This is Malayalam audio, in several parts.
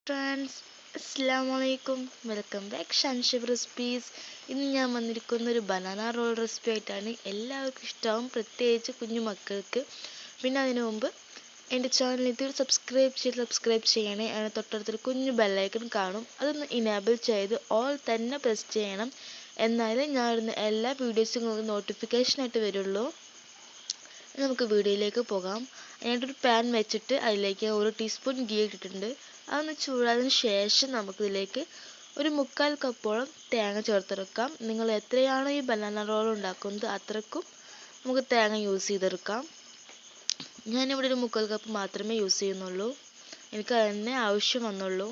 ഫ്രണ്ട്സ്, അസ്സലാമലൈക്കും. Welcome back Shanshab recipes. ഇന്ന് ഞാൻ വന്നിരിക്കുന്ന ഒരു ബനാന റോൾ റെസിപ്പി ആയിട്ടാണ്. എല്ലാവർക്കും ഇഷ്ടമാവും, പ്രത്യേകിച്ച് കുഞ്ഞു മക്കൾക്ക്. പിന്നെ അതിനു മുമ്പ് എൻ്റെ ചാനൽ ഇതുവരെ സബ്സ്ക്രൈബ് ചെയ്യണേ. അതിന് തൊട്ടടുത്തൊരു കുഞ്ഞു ബെല്ലൈക്കൺ കാണും, അതൊന്ന് ഇനേബിൾ ചെയ്ത് ഓൾ തന്നെ പ്രസ് ചെയ്യണം. എന്നാലേ ഞാൻ ഇടുന്ന എല്ലാ വീഡിയോസും നിങ്ങൾക്ക് നോട്ടിഫിക്കേഷനായിട്ട് വരുള്ളൂ. നമുക്ക് വീഡിയോയിലേക്ക് പോകാം. അതിനായിട്ടൊരു പാൻ വെച്ചിട്ട് അതിലേക്ക് 1 ടീസ്പൂൺ ഗീ ഇട്ടിട്ടുണ്ട്. അതൊന്ന് ചൂടായതിനു ശേഷം നമുക്കിതിലേക്ക് ഒരു 1/4 കപ്പോളം തേങ്ങ ചേർത്തെടുക്കാം. നിങ്ങൾ എത്രയാണോ ഈ ബനാന റോൾ ഉണ്ടാക്കുന്നത് അത്രക്കും നമുക്ക് തേങ്ങ യൂസ് ചെയ്തെടുക്കാം. ഞാനിവിടെ ഒരു 1/4 കപ്പ് മാത്രമേ യൂസ് ചെയ്യുന്നുള്ളൂ. എനിക്ക് അതിനെ ആവശ്യം വന്നുള്ളൂ.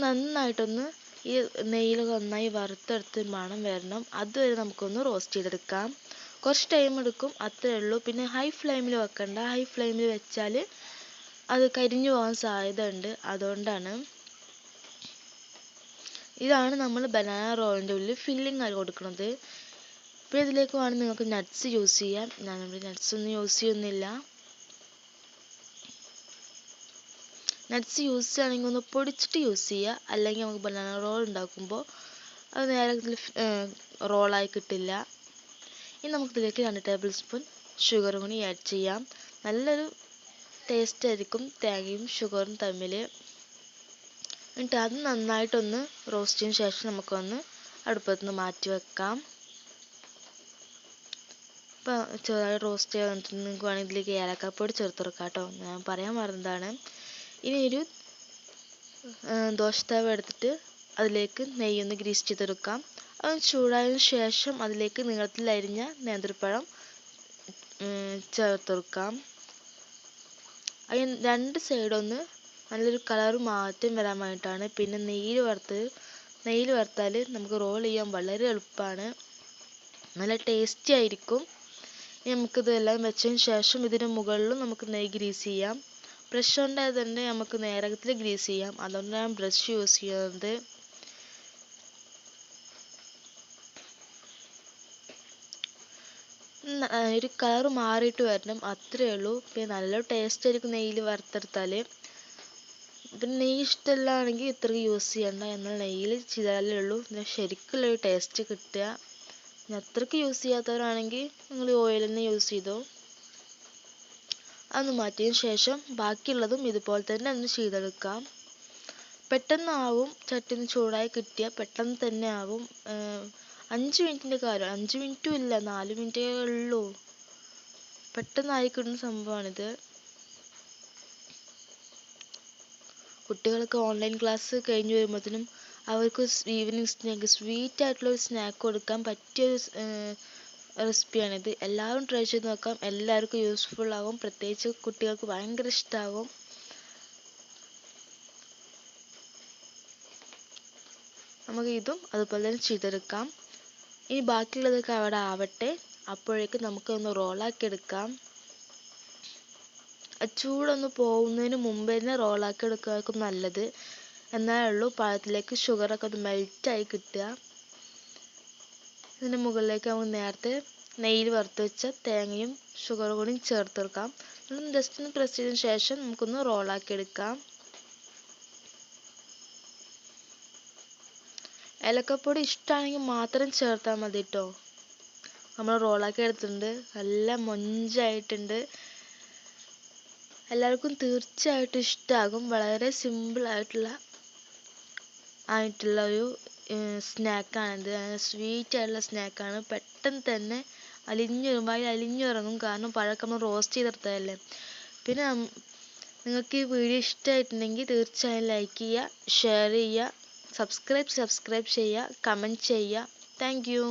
നന്നായിട്ടൊന്ന് ഈ നെയ്യിലൊക്കെ നന്നായി വറുത്തെടുത്ത് മണം വരണം. അതുവരെ നമുക്കൊന്ന് റോസ്റ്റ് ചെയ്തെടുക്കാം. കുറച്ച് ടൈം എടുക്കും, അത്രേ ഉള്ളൂ. പിന്നെ ഹൈ ഫ്ലെയിമിൽ വെക്കണ്ട. ഹൈ ഫ്ലെയിമിൽ വെച്ചാൽ അത് കരിഞ്ഞു പോകാൻ സാധ്യത ഉണ്ട്. അതുകൊണ്ടാണ്. ഇതാണ് നമ്മൾ ബനാന റോളിൻ്റെ ഉള്ളിൽ ഫില്ലിംഗ് ആയി കൊടുക്കുന്നത്. പിന്നെ ഇതിലേക്ക് വേണമെങ്കിൽ നിങ്ങൾക്ക് നട്ട്സ് യൂസ് ചെയ്യാം. ഞാനിവിടെ നട്ട്സ് ഒന്നും യൂസ് ചെയ്യുന്നില്ല. നട്ട്സ് യൂസ് ചെയ്യുകയാണെങ്കിൽ ഒന്ന് പൊടിച്ചിട്ട് യൂസ് ചെയ്യുക. അല്ലെങ്കിൽ നമുക്ക് ബനാന റോൾ ഉണ്ടാക്കുമ്പോൾ അത് നേരെ റോളായി കിട്ടില്ല. ഇനി നമുക്കിതിലേക്ക് 2 ടേബിൾ സ്പൂൺ ഷുഗർ കൂടി ആഡ് ചെയ്യാം. നല്ലൊരു ടേസ്റ്റ് ആയിരിക്കും തേങ്ങയും ഷുഗറും തമ്മിൽ. എന്നിട്ട് അത് നന്നായിട്ടൊന്ന് റോസ്റ്റ് ചെയ്തതിന് ശേഷം നമുക്കൊന്ന് അടുപ്പത്ത് നിന്ന് മാറ്റി വെക്കാം. ഇപ്പോൾ ചെറുതായി റോസ്റ്റ് ചെയ്ത് വന്നിട്ട് നിങ്ങൾക്ക് വേണമെങ്കിൽ ഇതിലേക്ക് ഏലക്കാപ്പൊടി ചേർത്ത് കൊടുക്കാം കേട്ടോ. ഞാൻ പറയാൻ മറന്നതാണ്. ഇനി ഒരു ദോശത്തവ എടുത്തിട്ട് അതിലേക്ക് നെയ്യൊന്ന് ഗ്രീസ് ചെയ്തെടുക്കാം. അത് ചൂടായതിനു ശേഷം അതിലേക്ക് നീളത്തിൽ അരിഞ്ഞ നേന്ത്രപ്പഴം ചേർത്തെടുക്കാം. അതിന് 2 സൈഡൊന്ന് നല്ലൊരു കളർ മാറ്റം വരാൻ വേണ്ടിയിട്ടാണ്. പിന്നെ നെയ്യിൽ വറുത്താൽ നമുക്ക് റോൾ ചെയ്യാൻ വളരെ എളുപ്പമാണ്, നല്ല ടേസ്റ്റി ആയിരിക്കും. ഇനി നമുക്കിതെല്ലാം വെച്ചതിന് ശേഷം ഇതിന് മുകളിലും നമുക്ക് നെയ്യ് ഗ്രീസ് ചെയ്യാം. ബ്രഷ് കൊണ്ടായത് തന്നെ നമുക്ക് നേരത്തിൽ ഗ്രീസ് ചെയ്യാം. അതുകൊണ്ടാണ് ഞാൻ ബ്രഷ് യൂസ് ചെയ്യുന്നത്. ഒരു കളർ മാറിയിട്ട് വരണം, അത്രയേ ഉള്ളൂ. പിന്നെ നല്ല ടേസ്റ്റ് ആയിരിക്കും നെയ്യിൽ വറുത്തെടുത്താൽ. പിന്നെ നെയ്യ് ഇഷ്ടമല്ലാണെങ്കിൽ ഇത്രയ്ക്ക് യൂസ് ചെയ്യണ്ട. എന്നാൽ നെയ്യിൽ ചെയ്താലേ ഉള്ളൂ ശരിക്കുള്ളൊരു ടേസ്റ്റ് കിട്ടുക. അത്രയ്ക്ക് യൂസ് ചെയ്യാത്തവരാണെങ്കിൽ നിങ്ങൾ ഓയിൽ തന്നെ യൂസ് ചെയ്തോ. അതൊന്ന് മാറ്റിയതിന് ശേഷം ബാക്കിയുള്ളതും ഇതുപോലെ തന്നെ ഒന്ന് ചെയ്തെടുക്കാം. പെട്ടെന്നാവും. ചട്ടി ഒന്ന് ചൂടായി കിട്ടിയാൽ പെട്ടെന്ന് തന്നെ ആവും. 5 മിനിറ്റിൻ്റെ കാര്യം, 5 മിനിറ്റും ഇല്ല, 4 മിനിറ്റേ ഉള്ളൂ. പെട്ടെന്നായി കിട്ടുന്ന സംഭവമാണിത്. കുട്ടികൾക്ക് ഓൺലൈൻ ക്ലാസ് കഴിഞ്ഞ് വരുമ്പോഴത്തേനും അവർക്ക് ഈവനിങ് സ്നാക്ക് സ്വീറ്റ് ആയിട്ടുള്ളൊരു സ്നാക്ക് കൊടുക്കാൻ പറ്റിയൊരു റെസിപ്പിയാണിത്. എല്ലാവരും ട്രൈ ചെയ്ത് നോക്കാം. എല്ലാവർക്കും യൂസ്ഫുൾ ആകും. പ്രത്യേകിച്ച് കുട്ടികൾക്ക് ഭയങ്കര ഇഷ്ടമാകും. നമുക്ക് ഇതും അതുപോലെ തന്നെ ചെയ്തെടുക്കാം. ഇനി ബാക്കിയുള്ളതൊക്കെ അവിടെ ആവട്ടെ. അപ്പോഴേക്ക് നമുക്കൊന്ന് റോളാക്കി എടുക്കാം. ചൂടൊന്ന് പോകുന്നതിന് മുമ്പ് തന്നെ റോളാക്കി എടുക്കുകയായിരിക്കും നല്ലത്. എന്നാലേ ഉള്ളൂ പഴത്തിലേക്ക് ഷുഗറൊക്കെ ഒന്ന് മെൽറ്റായി കിട്ടുക. ഇതിന് മുകളിലേക്ക് നമുക്ക് നേരത്തെ നെയ്യിൽ വറുത്ത് വെച്ച തേങ്ങയും ഷുഗറും കൂടി ചേർത്തെടുക്കാം. ജസ്റ്റ് ഒന്ന് പ്രസ് ചെയ്തതിന് ശേഷം നമുക്കൊന്ന് റോളാക്കി എടുക്കാം. ഏലക്കപ്പൊടി ഇഷ്ടമാണെങ്കിൽ മാത്രം ചേർത്താൽ മതി കേട്ടോ. നമ്മൾ റോളാക്കി എടുത്തിട്ടുണ്ട്, നല്ല മൊഞ്ചായിട്ടുണ്ട്. എല്ലാവർക്കും തീർച്ചയായിട്ടും ഇഷ്ടമാകും. വളരെ സിമ്പിൾ ആയിട്ടുള്ള ഒരു സ്നാക്കാണിത്. സ്വീറ്റ് ആയിട്ടുള്ള സ്നാക്കാണ്. പെട്ടെന്ന് തന്നെ അലിഞ്ഞിറങ്ങും. കാരണം പഴമൊക്കെ നമ്മൾ റോസ്റ്റ് ചെയ്തെടുത്തതല്ലേ. പിന്നെ നിങ്ങൾക്ക് ഈ വീഡിയോ ഇഷ്ടമായിട്ടുണ്ടെങ്കിൽ തീർച്ചയായും ലൈക്ക് ചെയ്യുക, ഷെയർ ചെയ്യുക, സബ്സ്ക്രൈബ് ചെയ്യുക, കമൻറ്റ് ചെയ്യുക. Thank you.